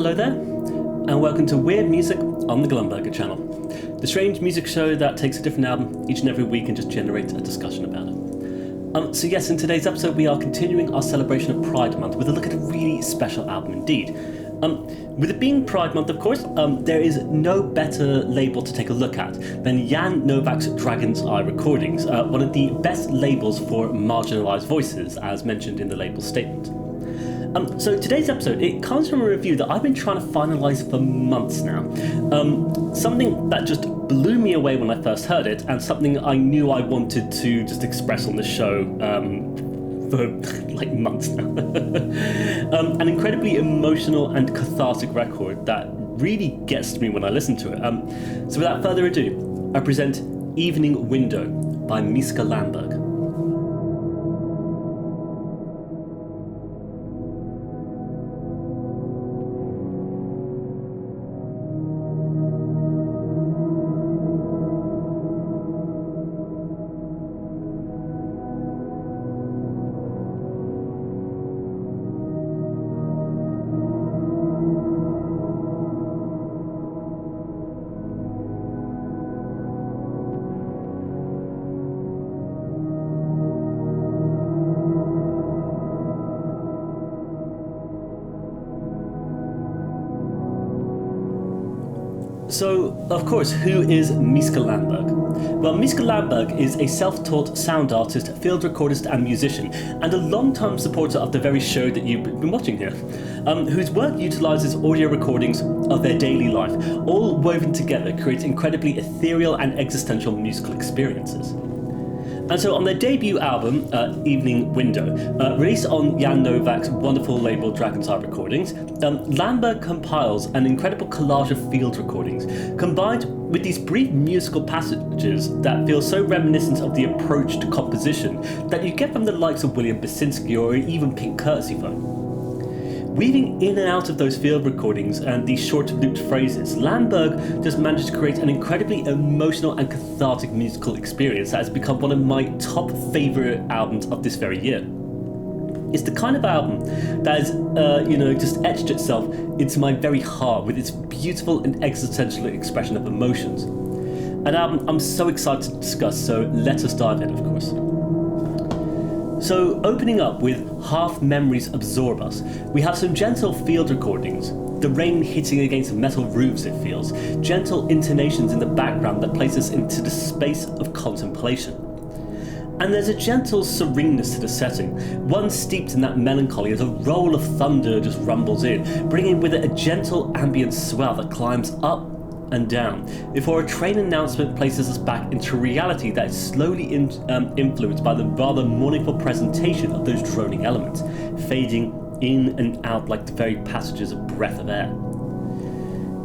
Hello there, and welcome to Weird Music on the lamberg channel, the strange music show that takes a different album each and every week and just generates a discussion about it. So yes, in today's episode we are continuing our celebration of Pride Month with a look at a really special album indeed. With it being Pride Month, of course, there is no better label to take a look at than Yann Novak's Dragon's Eye Recordings, one of the best labels for marginalised voices, as mentioned in the label statement. So today's episode, it comes from a review that I've been trying to finalise for months now. Something that just blew me away when I first heard it, and something I knew I wanted to just express on the show for like months now. An incredibly emotional and cathartic record that really gets to me when I listen to it. So without further ado, I present Evening Window by Miska Lamberg. So, of course, who is Miska Lamberg? Well, Miska Lamberg is a self-taught sound artist, field recordist and musician, and a long-time supporter of the very show that you've been watching here, whose work utilises audio recordings of their daily life, all woven together create incredibly ethereal and existential musical experiences. And so on their debut album, Evening Window, released on Yann Novak's wonderful label Dragon's Eye Recordings, Lamberg compiles an incredible collage of field recordings, combined with these brief musical passages that feel so reminiscent of the approach to composition that you get from the likes of William Basinski or even Pink Courtesy Phone. Weaving in and out of those field recordings and these short looped phrases, Lamberg just managed to create an incredibly emotional and cathartic musical experience that has become one of my top favourite albums of this very year. It's the kind of album that has, just etched itself into my very heart with its beautiful and existential expression of emotions. An album I'm so excited to discuss, so let us dive in, of course. So, opening up with Half Memories Absorb Us, we have some gentle field recordings, the rain hitting against metal roofs it feels, gentle intonations in the background that place us into the space of contemplation. And there's a gentle sereneness to the setting, one steeped in that melancholy as a roll of thunder just rumbles in, bringing with it a gentle ambient swell that climbs up and down, before a train announcement places us back into reality that is slowly influenced by the rather mournful presentation of those droning elements, fading in and out like the very passages of breath of air.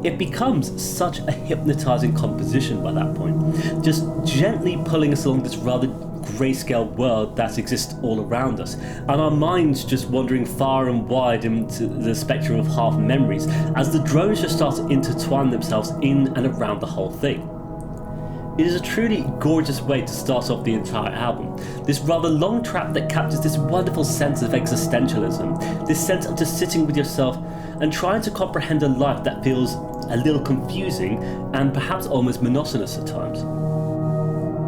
It becomes such a hypnotising composition by that point, just gently pulling us along this rather grayscale world that exists all around us, and our minds just wandering far and wide into the spectrum of half memories as the drones just start to intertwine themselves in and around the whole thing. It is a truly gorgeous way to start off the entire album, this rather long track that captures this wonderful sense of existentialism, this sense of just sitting with yourself and trying to comprehend a life that feels a little confusing and perhaps almost monotonous at times.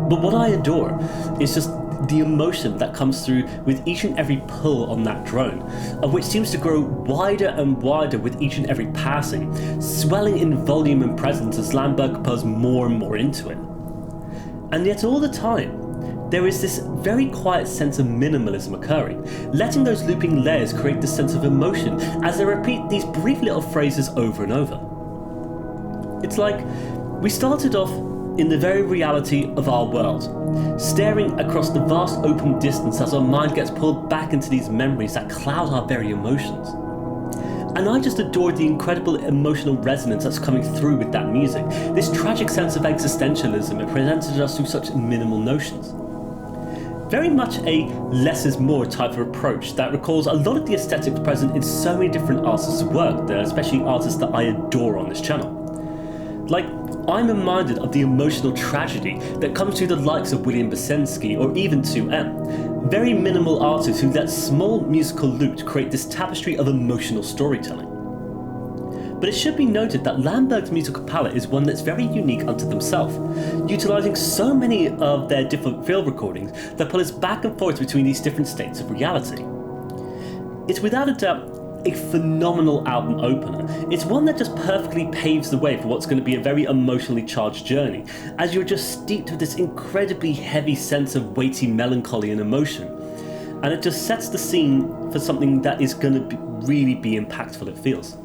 But what I adore is just the emotion that comes through with each and every pull on that drone, of which seems to grow wider and wider with each and every passing, swelling in volume and presence as Lamberg pulls more and more into it. And yet all the time, there is this very quiet sense of minimalism occurring, letting those looping layers create this sense of emotion as they repeat these brief little phrases over and over. It's like we started off in the very reality of our world, staring across the vast open distance as our mind gets pulled back into these memories that cloud our very emotions. And I just adore the incredible emotional resonance that's coming through with that music, this tragic sense of existentialism it presented us through such minimal notions. Very much a less is more type of approach that recalls a lot of the aesthetics present in so many different artists' work, especially artists that I adore on this channel. Like, I'm reminded of the emotional tragedy that comes through the likes of William Basinski or even 2M, very minimal artists who let small musical loops create this tapestry of emotional storytelling. But it should be noted that Lamberg's musical palette is one that's very unique unto themselves, utilising so many of their different field recordings that pull us back and forth between these different states of reality. It's without a doubt a phenomenal album opener. It's one that just perfectly paves the way for what's going to be a very emotionally charged journey, as you're just steeped with this incredibly heavy sense of weighty melancholy and emotion. And it just sets the scene for something that is going to really be impactful, it feels.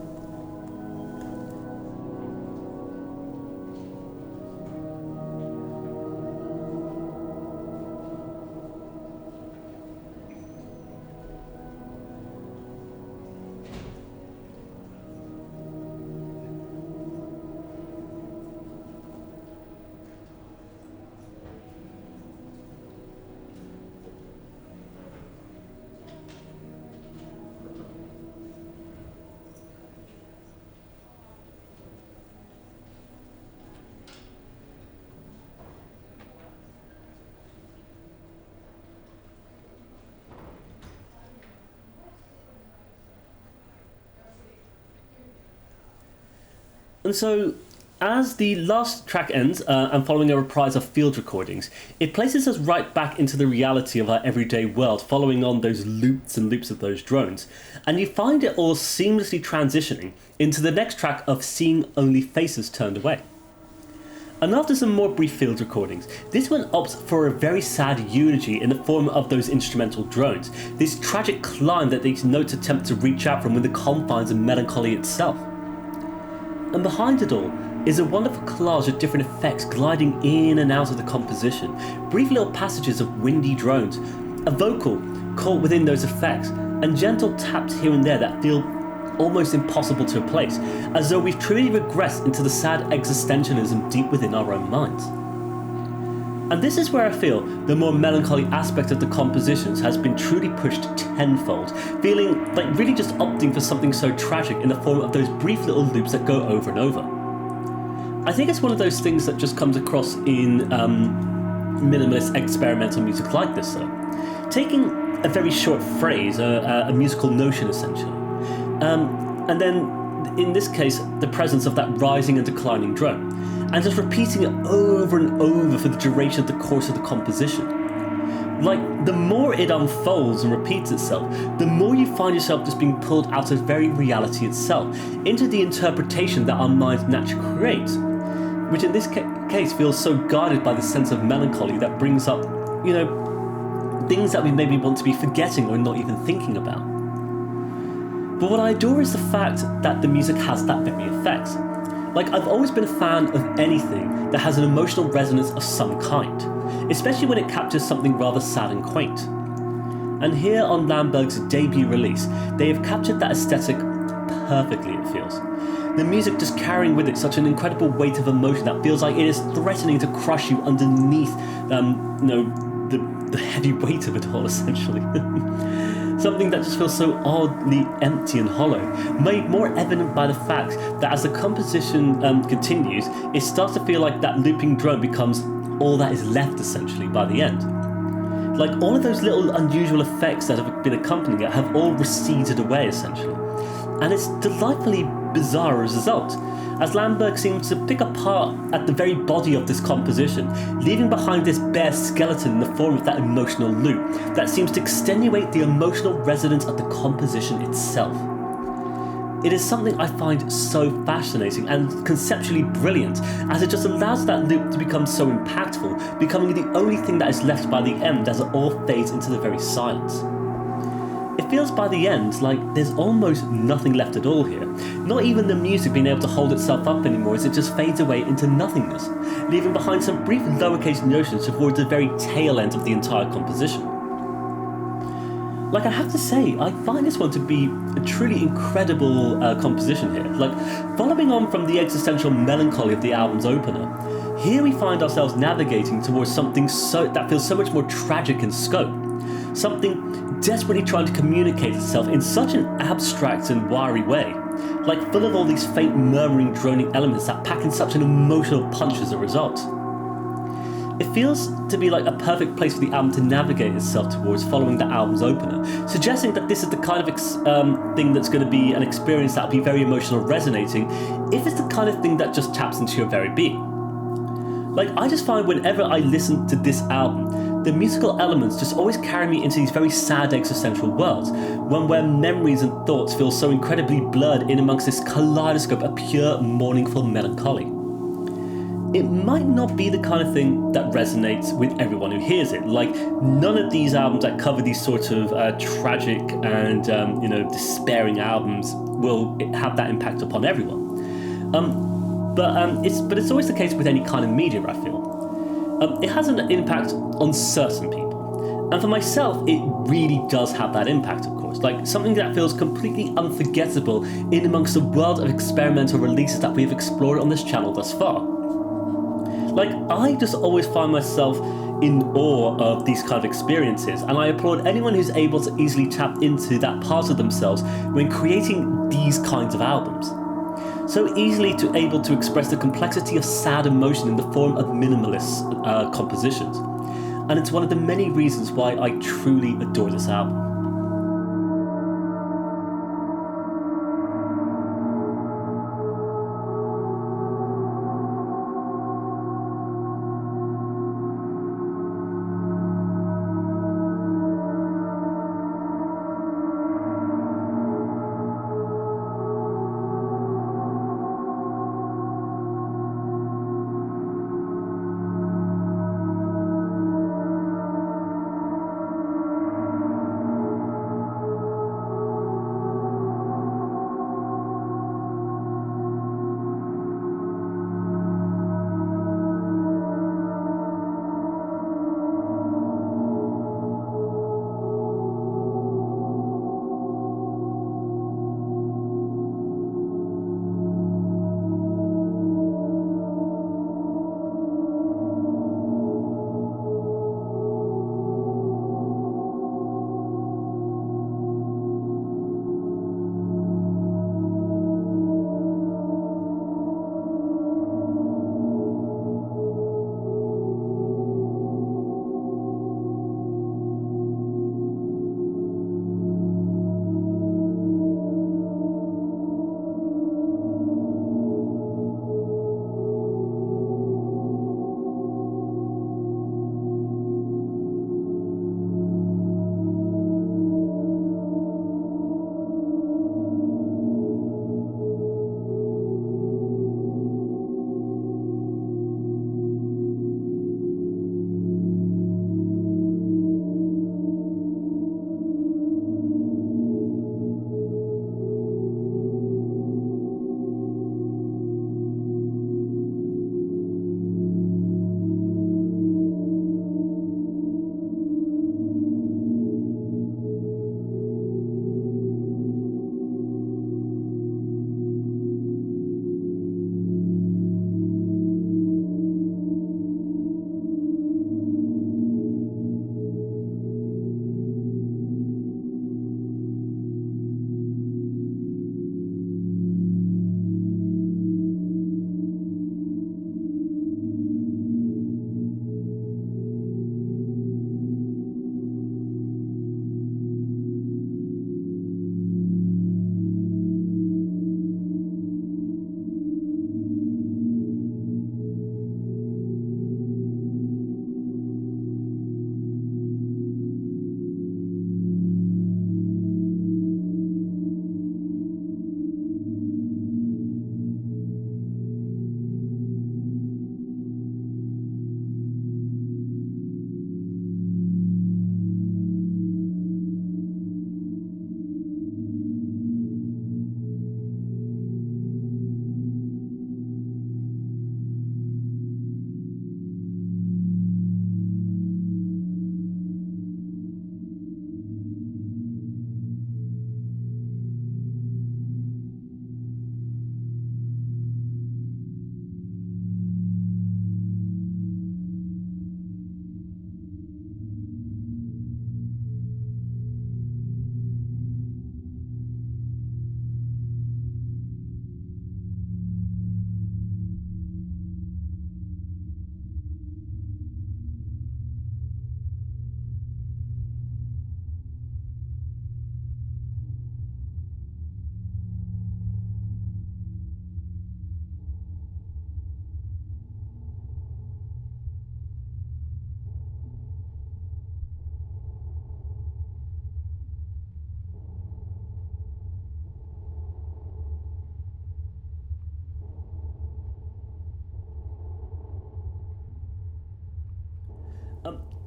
And so, as the last track ends, and following a reprise of field recordings, it places us right back into the reality of our everyday world, following on those loops and loops of those drones. And you find it all seamlessly transitioning into the next track of Seeing Only Faces Turned Away. And after some more brief field recordings, this one opts for a very sad eulogy in the form of those instrumental drones, this tragic climb that these notes attempt to reach out from within the confines of melancholy itself. And behind it all is a wonderful collage of different effects gliding in and out of the composition, brief little passages of windy drones, a vocal caught within those effects, and gentle taps here and there that feel almost impossible to replace, as though we've truly regressed into the sad existentialism deep within our own minds. And this is where I feel the more melancholy aspect of the compositions has been truly pushed tenfold, feeling like really just opting for something so tragic in the form of those brief little loops that go over and over. I think it's one of those things that just comes across in minimalist experimental music like this though. Taking a very short phrase, a musical notion essentially, and then in this case the presence of that rising and declining drone, and just repeating it over and over for the duration of the course of the composition. Like, the more it unfolds and repeats itself, the more you find yourself just being pulled out of very reality itself, into the interpretation that our minds naturally create, which in this case feels so guided by the sense of melancholy that brings up, things that we maybe want to be forgetting or not even thinking about. But what I adore is the fact that the music has that very effect. Like, I've always been a fan of anything that has an emotional resonance of some kind, especially when it captures something rather sad and quaint. And here on Lamberg's debut release, they have captured that aesthetic perfectly, it feels. The music just carrying with it such an incredible weight of emotion that feels like it is threatening to crush you underneath, the heavy weight of it all, essentially. Something that just feels so oddly empty and hollow, made more evident by the fact that as the composition continues, it starts to feel like that looping drone becomes all that is left essentially by the end. Like, all of those little unusual effects that have been accompanying it have all receded away essentially. And it's delightfully bizarre as a result, as Lamberg seems to pick apart at the very body of this composition, leaving behind this bare skeleton in the form of that emotional loop that seems to extenuate the emotional resonance of the composition itself. It is something I find so fascinating and conceptually brilliant, as it just allows that loop to become so impactful, becoming the only thing that is left by the end as it all fades into the very silence. It feels by the end like there's almost nothing left at all here, not even the music being able to hold itself up anymore as it just fades away into nothingness, leaving behind some brief lowercase notions towards the very tail end of the entire composition. Like, I have to say, I find this one to be a truly incredible composition here. Like, following on from the existential melancholy of the album's opener, here we find ourselves navigating towards something that feels so much more tragic in scope. Something desperately trying to communicate itself in such an abstract and wiry way, like full of all these faint murmuring, droning elements that pack in such an emotional punch as a result. It feels to be like a perfect place for the album to navigate itself towards following the album's opener, suggesting that this is the kind of thing that's going to be an experience that'll be very emotional, resonating, if it's the kind of thing that just taps into your very being. Like, I just find whenever I listen to this album, the musical elements just always carry me into these very sad existential worlds, one where memories and thoughts feel so incredibly blurred in amongst this kaleidoscope of pure mournful melancholy. It might not be the kind of thing that resonates with everyone who hears it. Like, none of these albums that cover these sorts of tragic and despairing albums will have that impact upon everyone. But it's always the case with any kind of media, I feel. It has an impact on certain people. And for myself, it really does have that impact, of course. Like, something that feels completely unforgettable in amongst the world of experimental releases that we've explored on this channel thus far. Like, I just always find myself in awe of these kind of experiences, and I applaud anyone who's able to easily tap into that part of themselves when creating these kinds of albums. So easily able to express the complexity of sad emotion in the form of minimalist compositions. And it's one of the many reasons why I truly adore this album.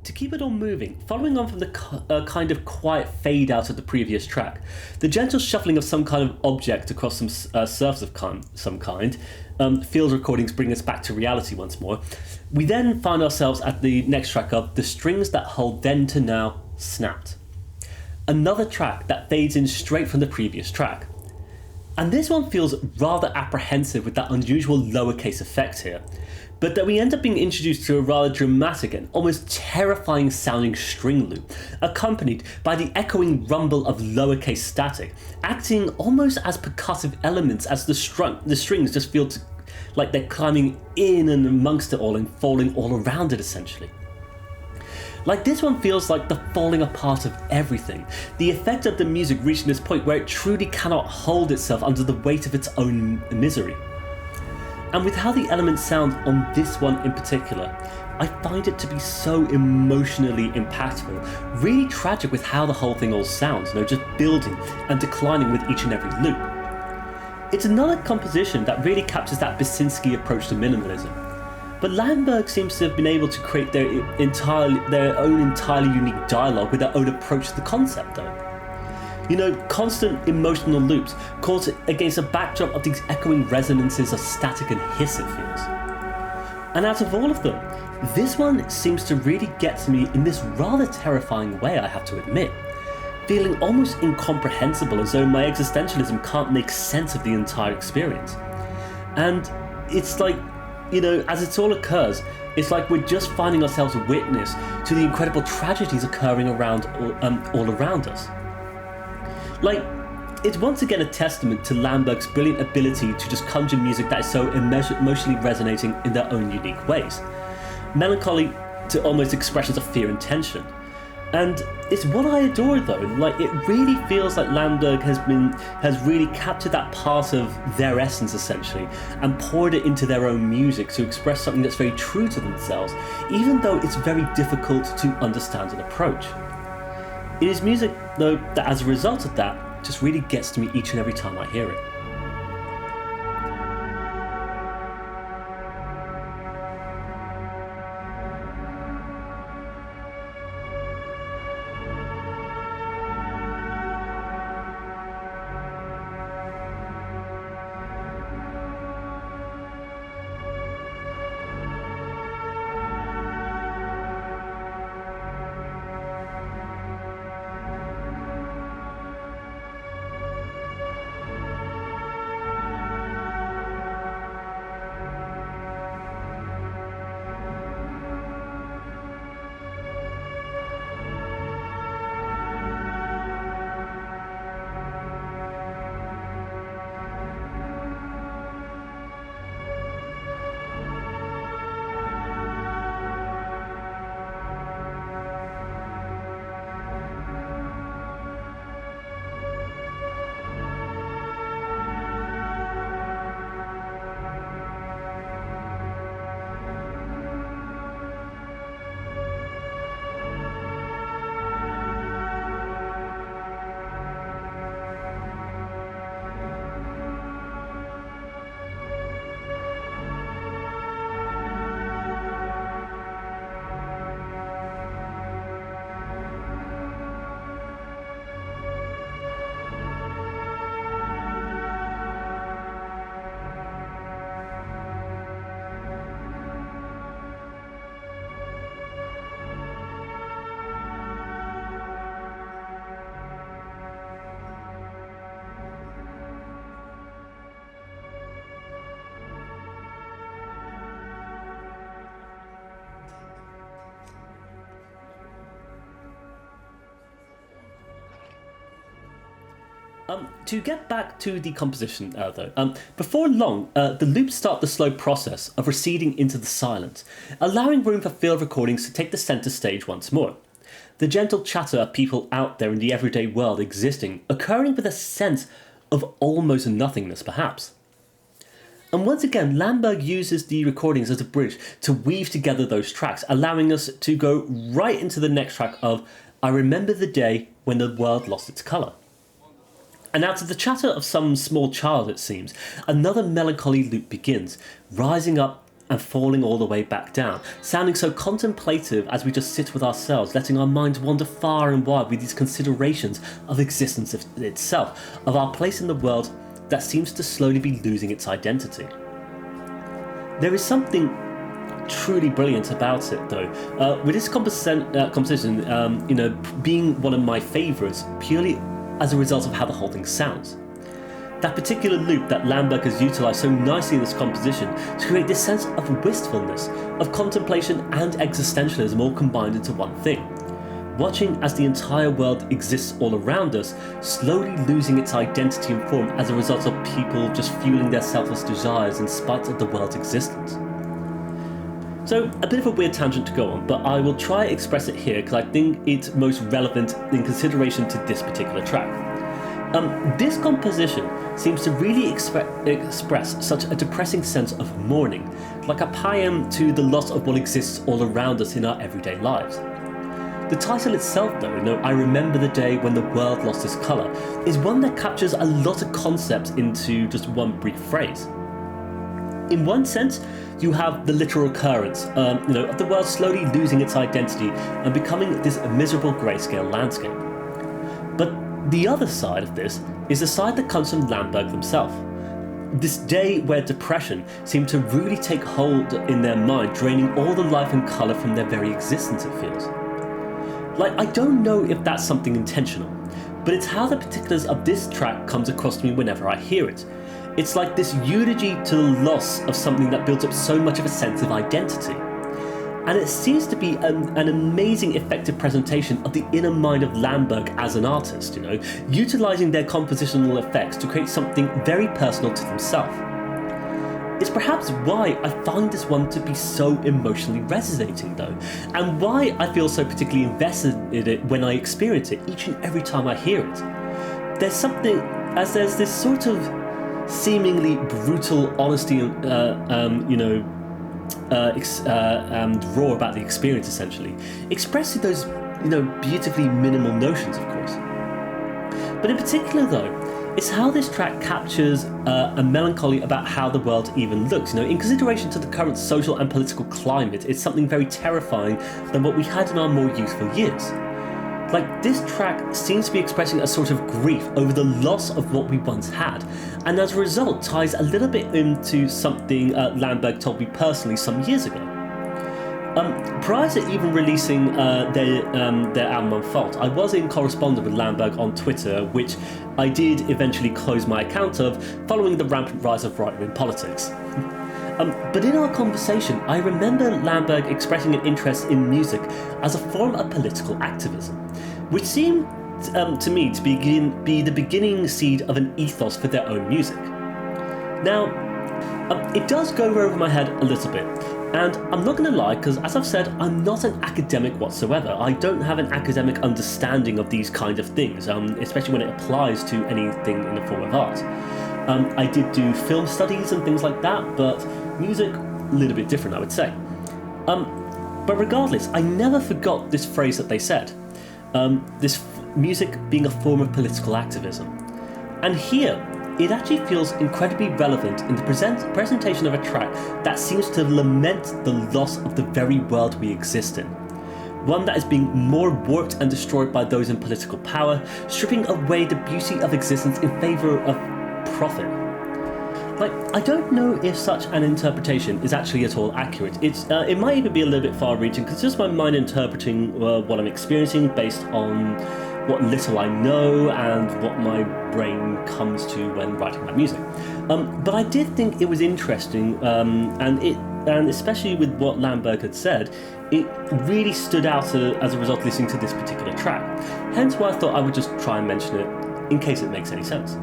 To keep it all moving, following on from the kind of quiet fade out of the previous track, the gentle shuffling of some kind of object across some surface of some kind, field recordings bring us back to reality once more. We then find ourselves at the next track of The Strings That Hold Then to Now Snapped. Another track that fades in straight from the previous track. And this one feels rather apprehensive with that unusual lowercase effect here, but that we end up being introduced to a rather dramatic and almost terrifying sounding string loop, accompanied by the echoing rumble of lowercase static, acting almost as percussive elements as the strings just feel like they're climbing in and amongst it all and falling all around it essentially. Like this one feels like the falling apart of everything, the effect of the music reaching this point where it truly cannot hold itself under the weight of its own misery. And with how the elements sound on this one in particular, I find it to be so emotionally impactful, really tragic with how the whole thing all sounds, just building and declining with each and every loop. It's another composition that really captures that Basinski approach to minimalism. But Lamberg seems to have been able to create their own entirely unique dialogue with their own approach to the concept though. Constant emotional loops caught against a backdrop of these echoing resonances of static and hiss it feels. And out of all of them, this one seems to really get to me in this rather terrifying way, I have to admit, feeling almost incomprehensible as though my existentialism can't make sense of the entire experience. And it's like, as it all occurs, it's like we're just finding ourselves a witness to the incredible tragedies occurring all around us. Like, it's once again a testament to Lamberg's brilliant ability to just conjure music that is so emotionally resonating in their own unique ways. Melancholy to almost expressions of fear and tension. And it's what I adore though, like it really feels like Lamberg has really captured that part of their essence essentially, and poured it into their own music to express something that's very true to themselves, even though it's very difficult to understand and approach. It is music, though, that as a result of that, just really gets to me each and every time I hear it. To get back to the composition, though, before long, the loops start the slow process of receding into the silence, allowing room for field recordings to take the centre stage once more. The gentle chatter of people out there in the everyday world existing, occurring with a sense of almost nothingness, perhaps. And once again, Lamberg uses the recordings as a bridge to weave together those tracks, allowing us to go right into the next track of I Remember the Day When the World Lost Its Colour. And out of the chatter of some small child, it seems, another melancholy loop begins, rising up and falling all the way back down, sounding so contemplative as we just sit with ourselves, letting our minds wander far and wide with these considerations of existence itself, of our place in the world that seems to slowly be losing its identity. There is something truly brilliant about it, though, with this composition, being one of my favourites purely as a result of how the whole thing sounds. That particular loop that Lamberg has utilised so nicely in this composition to create this sense of wistfulness, of contemplation and existentialism all combined into one thing. Watching as the entire world exists all around us, slowly losing its identity and form as a result of people just fueling their selfless desires in spite of the world's existence. So, a bit of a weird tangent to go on, but I will try to express it here because I think it's most relevant in consideration to this particular track. This composition seems to really express such a depressing sense of mourning, like a paean to the loss of what exists all around us in our everyday lives. The title itself, though, I Remember the Day When the World Lost Its Colour, is one that captures a lot of concepts into just one brief phrase. In one sense, you have the literal occurrence, of the world slowly losing its identity and becoming this miserable grayscale landscape. But the other side of this is the side that comes from Lamberg themselves. This day where depression seemed to really take hold in their mind, draining all the life and colour from their very existence, it feels. I don't know if that's something intentional, but it's how the particulars of this track comes across to me whenever I hear it. It's like this eulogy to the loss of something that builds up so much of a sense of identity. And it seems to be an amazing effective presentation of the inner mind of Lamberg as an artist, utilising their compositional effects to create something very personal to themselves. It's perhaps why I find this one to be so emotionally resonating, though, and why I feel so particularly invested in it when I experience it each and every time I hear it. There's this sort of seemingly brutal honesty and raw about the experience, essentially, expressing those, beautifully minimal notions, of course. But in particular, though, it's how this track captures a melancholy about how the world even looks. In consideration to the current social and political climate, it's something very terrifying than what we had in our more youthful years. This track seems to be expressing a sort of grief over the loss of what we once had, and as a result ties a little bit into something Lamberg told me personally some years ago. Prior to even releasing their album on Falt, I was in correspondence with Lamberg on Twitter, which I did eventually close my account of following the rampant rise of right-wing politics. But in our conversation, I remember Lamberg expressing an interest in music as a form of political activism, which seemed to me to be the beginning seed of an ethos for their own music. Now, it does go over my head a little bit, and I'm not going to lie, because as I've said, I'm not an academic whatsoever. I don't have an academic understanding of these kind of things, especially when it applies to anything in the form of art. I did do film studies and things like that, but music, a little bit different, I would say. But regardless, I never forgot this phrase that they said. This music being a form of political activism. And here, it actually feels incredibly relevant in the presentation of a track that seems to lament the loss of the very world we exist in. One that is being more warped and destroyed by those in political power, stripping away the beauty of existence in favour of profit. I don't know if such an interpretation is actually at all accurate. It might even be a little bit far-reaching, because it's just my mind interpreting what I'm experiencing based on what little I know and what my brain comes to when writing my music. But I did think it was interesting, and especially with what Lamberg had said, it really stood out as a result of listening to this particular track. Hence why I thought I would just try and mention it in case it makes any sense.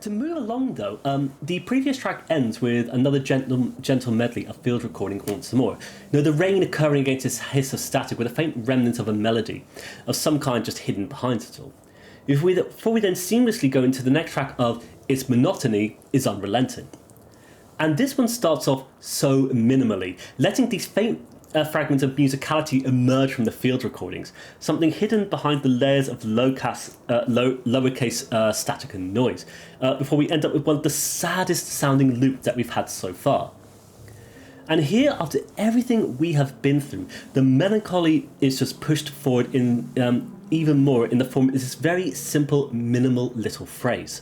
To move along though, the previous track ends with another gentle medley of field recording once more. The rain occurring against this hiss of static with a faint remnant of a melody of some kind just hidden behind it all. Before we then seamlessly go into the next track of Its Monotony is Unrelenting. And this one starts off so minimally, letting these faint fragments of musicality emerge from the field recordings, something hidden behind the layers of lowercase static and noise, before we end up with one of the saddest sounding loops that we've had so far. And here, after everything we have been through, the melancholy is just pushed forward in even more in the form of this very simple, minimal little phrase.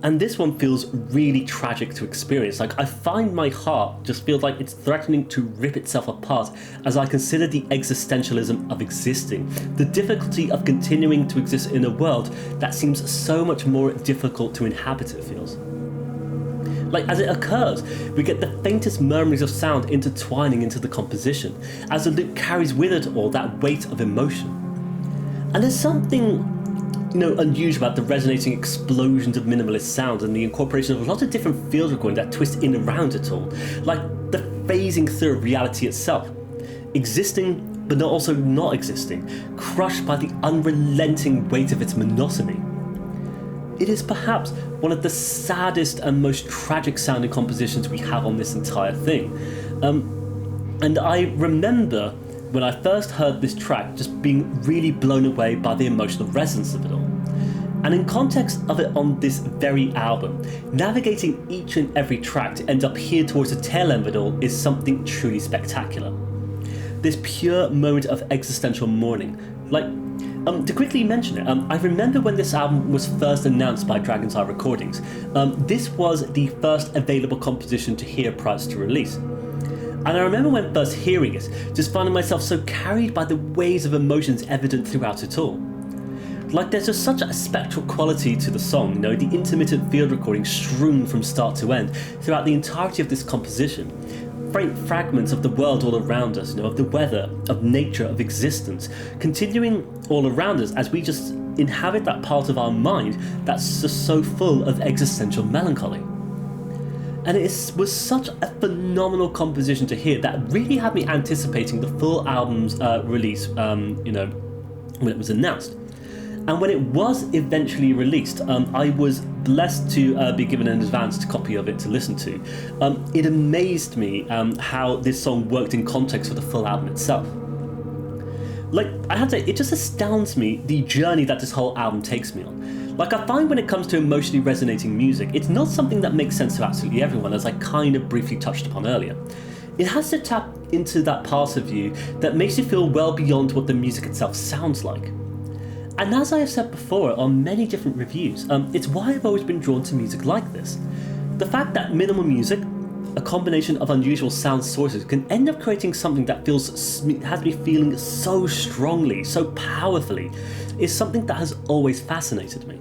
And this one feels really tragic to experience. Like, I find my heart just feels like it's threatening to rip itself apart as I consider the existentialism of existing, the difficulty of continuing to exist in a world that seems so much more difficult to inhabit, it feels. Like, as it occurs, we get the faintest murmurings of sound intertwining into the composition, as the loop carries with it all that weight of emotion. And there's something unusual about the resonating explosions of minimalist sound and the incorporation of a lot of different field recording that twist in around it all, like the phasing through of reality itself, existing but also not existing, crushed by the unrelenting weight of its monotony. It is perhaps one of the saddest and most tragic sounding compositions we have on this entire thing. And I remember when I first heard this track just being really blown away by the emotional resonance of it all. And in context of it on this very album, navigating each and every track to end up here towards the tail end of it all is something truly spectacular. This pure moment of existential mourning. To quickly mention it, I remember when this album was first announced by Dragon's Eye Recordings, this was the first available composition to hear prior to release. And I remember when first hearing it, just finding myself so carried by the waves of emotions evident throughout it all. Like, there's just such a spectral quality to the song, the intermittent field recording strewn from start to end throughout the entirety of this composition. Faint fragments of the world all around us, of the weather, of nature, of existence, continuing all around us as we just inhabit that part of our mind that's just so full of existential melancholy. And it was such a phenomenal composition to hear that really had me anticipating the full album's release, when it was announced. And when it was eventually released, I was blessed to be given an advanced copy of it to listen to. It amazed me how this song worked in context for the full album itself. I have to say, it just astounds me the journey that this whole album takes me on. I find when it comes to emotionally resonating music, it's not something that makes sense to absolutely everyone, as I kind of briefly touched upon earlier. It has to tap into that part of you that makes you feel well beyond what the music itself sounds like. And as I have said before on many different reviews, it's why I've always been drawn to music like this. The fact that minimal music, a combination of unusual sound sources, can end up creating something that has me feeling so strongly, so powerfully, is something that has always fascinated me.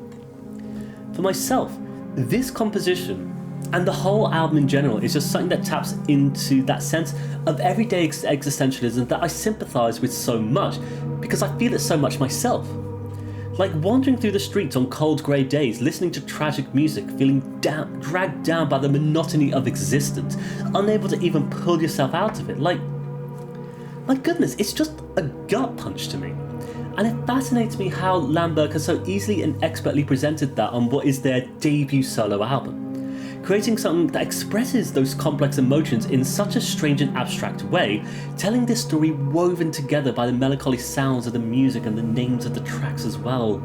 For myself, this composition and the whole album in general is just something that taps into that sense of everyday existentialism that I sympathise with so much because I feel it so much myself. Like wandering through the streets on cold grey days, listening to tragic music, feeling dragged down by the monotony of existence, unable to even pull yourself out of it. My goodness, it's just a gut punch to me. And it fascinates me how Lamberg has so easily and expertly presented that on what is their debut solo album, creating something that expresses those complex emotions in such a strange and abstract way, telling this story woven together by the melancholy sounds of the music and the names of the tracks as well.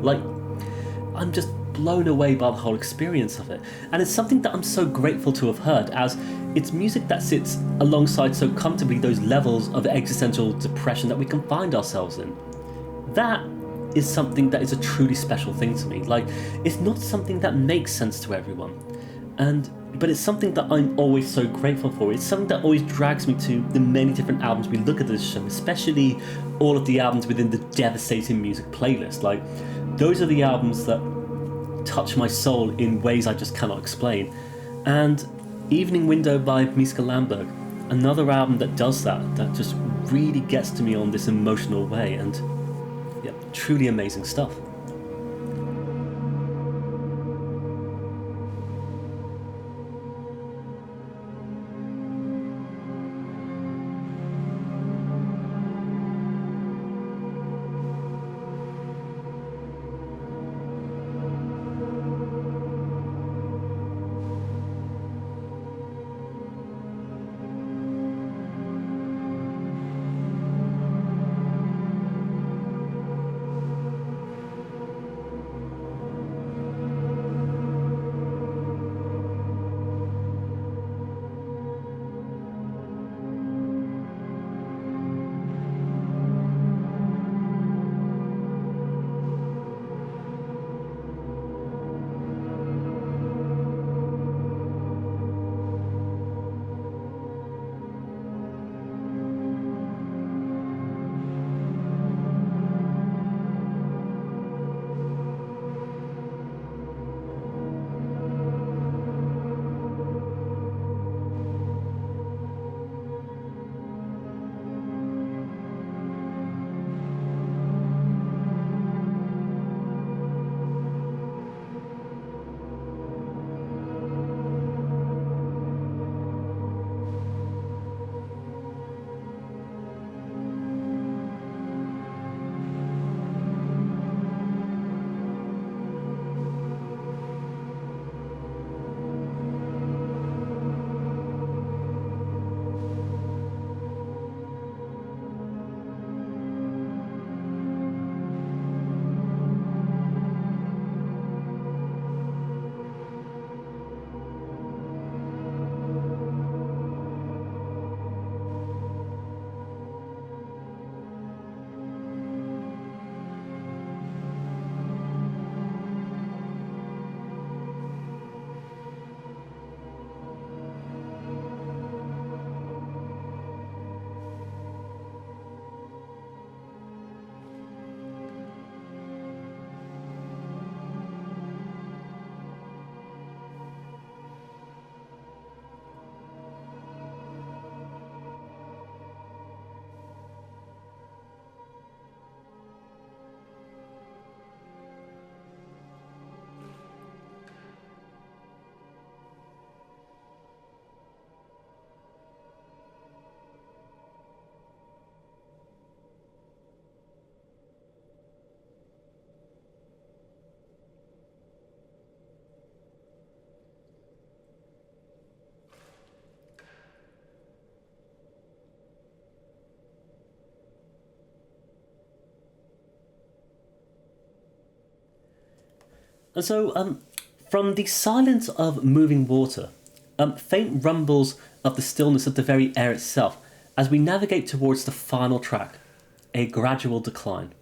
I'm just blown away by the whole experience of it, and it's something that I'm so grateful to have heard, as it's music that sits alongside so comfortably those levels of existential depression that we can find ourselves in. That is something that is a truly special thing to me. It's not something that makes sense to everyone, but it's something that I'm always so grateful for. It's something that always drags me to the many different albums we look at this show, especially all of the albums within the Devastating Music playlist. Those are the albums that touch my soul in ways I just cannot explain. And Evening Window by Miska Lamberg, another album that does that just really gets to me on this emotional way, and truly amazing stuff. From the silence of moving water, faint rumbles of the stillness of the very air itself, as we navigate towards the final track, a gradual decline.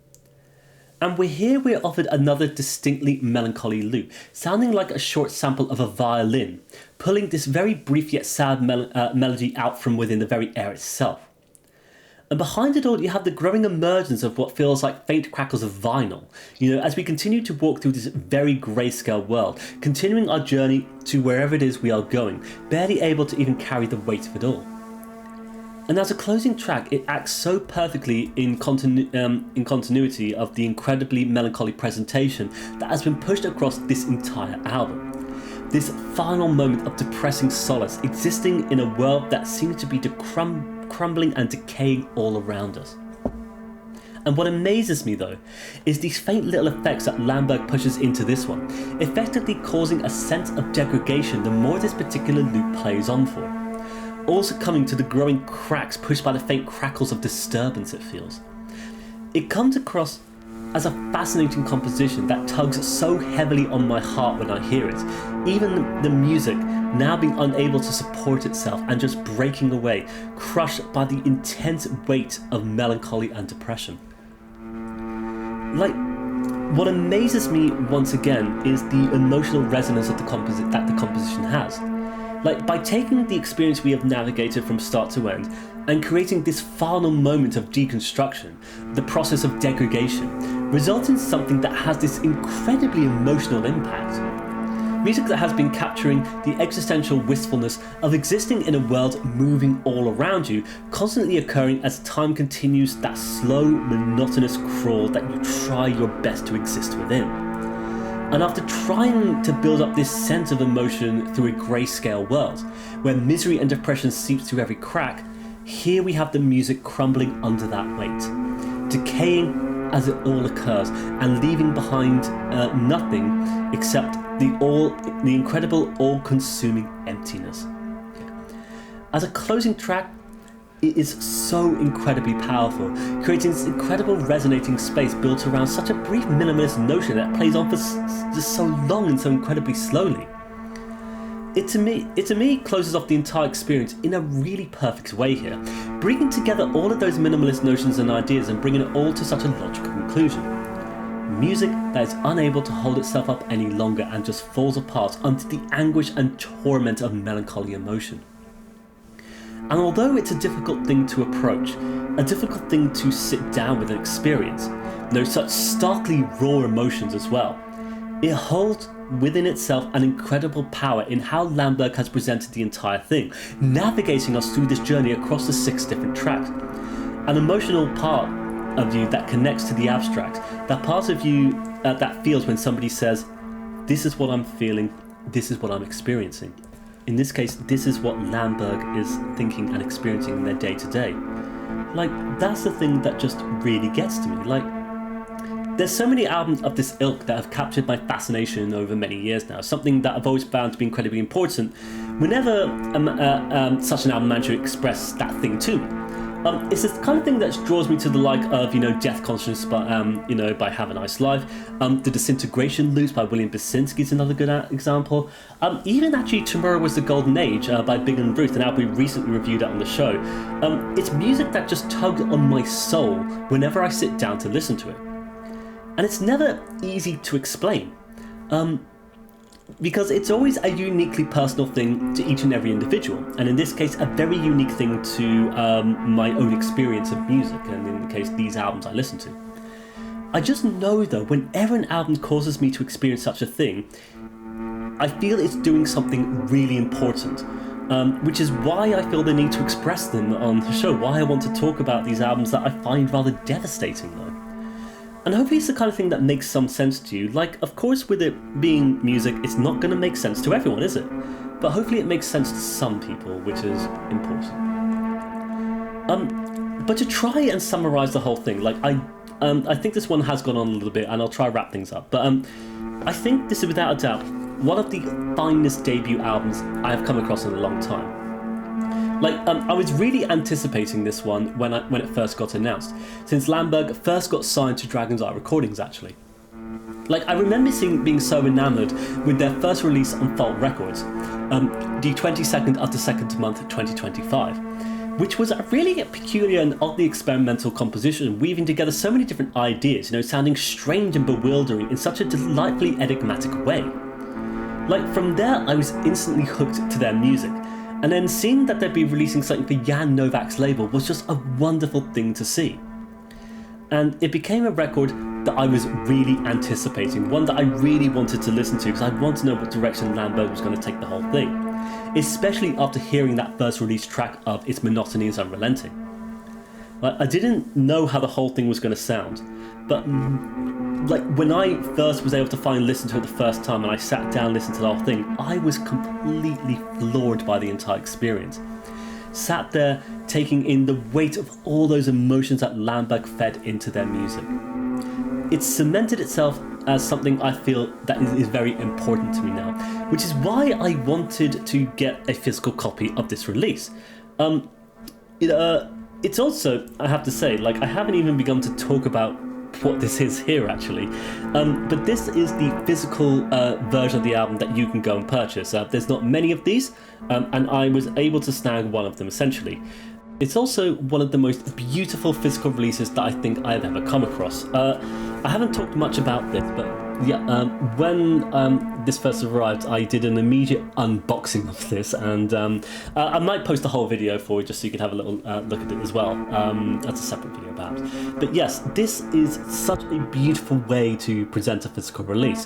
And we're offered another distinctly melancholy loop, sounding like a short sample of a violin, pulling this very brief yet sad melody out from within the very air itself. And behind it all, you have the growing emergence of what feels like faint crackles of vinyl, as we continue to walk through this very grayscale world, continuing our journey to wherever it is we are going, barely able to even carry the weight of it all. And as a closing track, it acts so perfectly in continuity of the incredibly melancholy presentation that has been pushed across this entire album. This final moment of depressing solace, existing in a world that seems to be crumbling and decaying all around us. And what amazes me though, is these faint little effects that Lamberg pushes into this one, effectively causing a sense of degradation the more this particular loop plays on for. Also coming to the growing cracks pushed by the faint crackles of disturbance it feels. It comes across as a fascinating composition that tugs so heavily on my heart when I hear it, even the music now being unable to support itself and just breaking away, crushed by the intense weight of melancholy and depression. What amazes me once again is the emotional resonance of that the composition has. By taking the experience we have navigated from start to end and creating this final moment of deconstruction, the process of degradation, results in something that has this incredibly emotional impact. Music that has been capturing the existential wistfulness of existing in a world moving all around you, constantly occurring as time continues that slow, monotonous crawl that you try your best to exist within. And after trying to build up this sense of emotion through a grayscale world, where misery and depression seeps through every crack, here we have the music crumbling under that weight, decaying as it all occurs, and leaving behind nothing except the incredible, all-consuming emptiness. As a closing track, it is so incredibly powerful, creating this incredible resonating space built around such a brief minimalist notion that plays on for just so long and so incredibly slowly. It to me closes off the entire experience in a really perfect way here, bringing together all of those minimalist notions and ideas and bringing it all to such a logical conclusion. Music that is unable to hold itself up any longer and just falls apart under the anguish and torment of melancholy emotion. And although it's a difficult thing to approach, a difficult thing to sit down with and experience, such starkly raw emotions as well, it holds within itself an incredible power in how Lamberg has presented the entire thing, navigating us through this journey across the 6 different tracks. An emotional part of you that connects to the abstract, that part of you that feels when somebody says, this is what I'm feeling, this is what I'm experiencing. In this case, this is what Lamberg is thinking and experiencing in their day-to-day. That's the thing that just really gets to me. There's so many albums of this ilk that have captured my fascination over many years now, something that I've always found to be incredibly important whenever such an album managed to express that thing to me. It's this kind of thing that draws me to the like of, Death Conscious by Have a Nice Life. The Disintegration Loops by William Basinski is another good example. Even actually Tomorrow Was the Golden Age by Big and Ruth, an album we recently reviewed on the show. It's music that just tugs on my soul whenever I sit down to listen to it. And it's never easy to explain. Because it's always a uniquely personal thing to each and every individual, and in this case a very unique thing to my own experience of music, and in the case these albums I listen to. I just know though, whenever an album causes me to experience such a thing, I feel it's doing something really important, which is why I feel the need to express them on the show, why I want to talk about these albums that I find rather devastating though. And hopefully it's the kind of thing that makes some sense to you. Of course, with it being music, it's not going to make sense to everyone, is it? But hopefully it makes sense to some people, which is important. But to try and summarise the whole thing, I think this one has gone on a little bit, and I'll try to wrap things up. But I think this is without a doubt one of the finest debut albums I have come across in a long time. I was really anticipating this one when it first got announced, since Lamberg first got signed to Dragon's Eye Recordings, actually. Like, I remember being so enamoured with their first release on Falt Records, the 22nd of the second month 2025, which was a really peculiar and oddly experimental composition, weaving together so many different ideas, sounding strange and bewildering in such a delightfully enigmatic way. Like, from there, I was instantly hooked to their music, and then seeing that they'd be releasing something for Yann Novak's label was just a wonderful thing to see. And it became a record that I was really anticipating, one that I really wanted to listen to, because I wanted to know what direction lamberg was going to take the whole thing, especially after hearing that first release track of Its Monotony is Unrelenting. Like, I didn't know how the whole thing was going to sound, but like, when I first was able to finally listen to it the first time and I sat down and listened to the whole thing, I was completely floored by the entire experience. Sat there taking in the weight of all those emotions that lamberg fed into their music. It cemented itself as something I feel that is very important to me now, which is why I wanted to get a physical copy of this release. It's also, I have to say, like, I haven't even begun to talk about what this is here actually, but this is the physical version of the album that you can go and purchase. There's not many of these, and I was able to snag one of them essentially. It's also one of the most beautiful physical releases that I think I've ever come across. I haven't talked much about this, but yeah, when this first arrived, I did an immediate unboxing of this, and I might post a whole video for you just so you can have a little look at it as well. That's a separate video perhaps. But yes, this is such a beautiful way to present a physical release.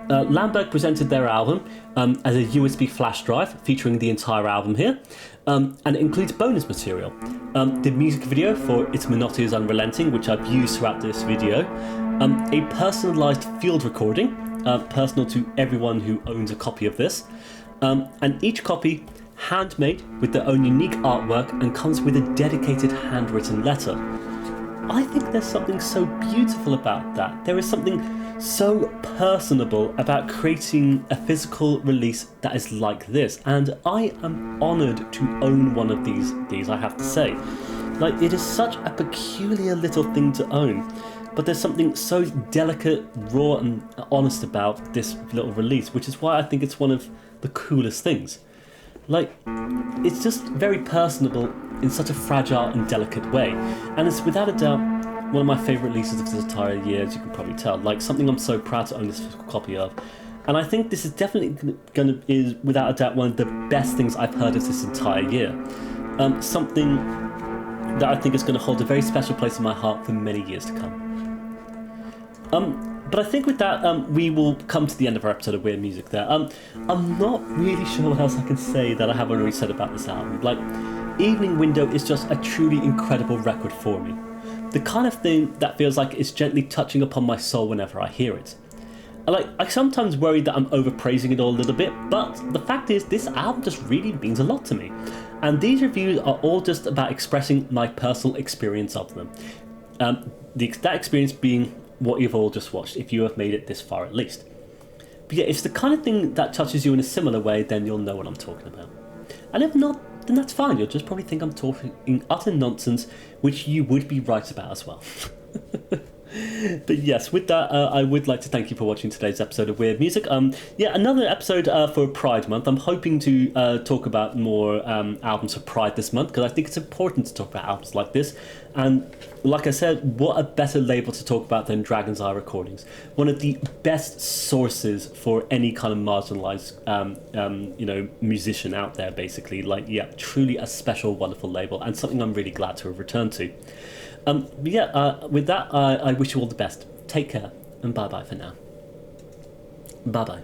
Lamberg presented their album as a USB flash drive featuring the entire album here, and it includes bonus material. The music video for Its Monotony is Unrelenting, which I've used throughout this video, a personalised field recording, personal to everyone who owns a copy of this, and each copy handmade with their own unique artwork and comes with a dedicated handwritten letter. I think there's something so beautiful about that. There is something so personable about creating a physical release that is like this, and I am honoured to own one of these, I have to say. Like, it is such a peculiar little thing to own, but there's something so delicate, raw and honest about this little release, which is why I think it's one of the coolest things. Like, it's just very personable in such a fragile and delicate way, and it's without a doubt one of my favourite releases of this entire year, as you can probably tell. Like, something I'm so proud to own this physical copy of. And I think this is definitely is without a doubt one of the best things I've heard of this entire year. Something that I think is going to hold a very special place in my heart for many years to come. But I think with that, we will come to the end of our episode of Weird Music there. I'm not really sure what else I can say that I haven't already said about this album. Like, Evening Window is just a truly incredible record for me. The kind of thing that feels like it's gently touching upon my soul whenever I hear it. I sometimes worry that I'm overpraising it all a little bit, but the fact is this album just really means a lot to me. And these reviews are all just about expressing my personal experience of them. That experience being what you've all just watched, if you have made it this far at least. But yeah, if it's the kind of thing that touches you in a similar way, then you'll know what I'm talking about. And if not, then that's fine. You'll just probably think I'm talking utter nonsense, which you would be right about as well. But yes, with that, I would like to thank you for watching today's episode of Weird Music. Yeah, another episode for Pride Month. I'm hoping to talk about more albums for Pride this month, because I think it's important to talk about albums like this. And like I said, what a better label to talk about than Dragon's Eye Recordings. One of the best sources for any kind of marginalised, musician out there, basically. Like, yeah, truly a special, wonderful label, and something I'm really glad to have returned to. With that, I wish you all the best. Take care, and bye-bye for now. Bye-bye.